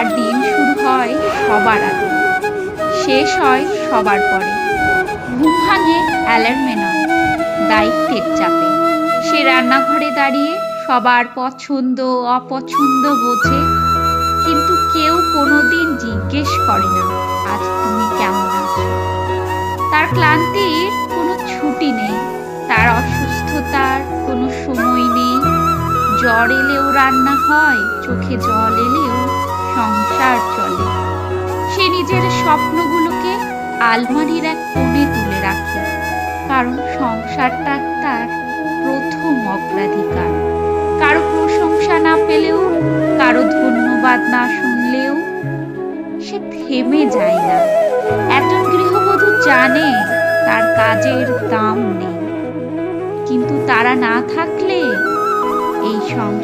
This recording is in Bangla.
তার দিন শুরু হয় সবার আগে, শেষ হয় সবার পরে। ঘুম ভাঙে অ্যালার্মে নয়, দায়িত্বের চাপে। সে রান্নাঘরে দাঁড়িয়ে সবার পছন্দ অপছন্দ বোঝে, কিন্তু কেউ কোনোদিন জিজ্ঞেস করে না আজ তুমি কেমন আছো। তার ক্লান্তির কোনো ছুটি নেই, তার অসুস্থতার কোনো সময় নেই। জ্বর এলেও রান্না হয়, চোখে জল এলেও সংসার চলে। সে নিজের স্বপ্নগুলোকে আলমারির এক কোণে তুলে রাখে, কারণ সংসারটা তার প্রথম অগ্রাধিকার। কারো প্রশংসা না পেলেও, কারো ধন্যবাদ না শুনলেও সে থেমে যায় না। একজন গৃহবধূ জানে তার কাজের দাম নেই, কিন্তু তারা না থাকলে এই সংসার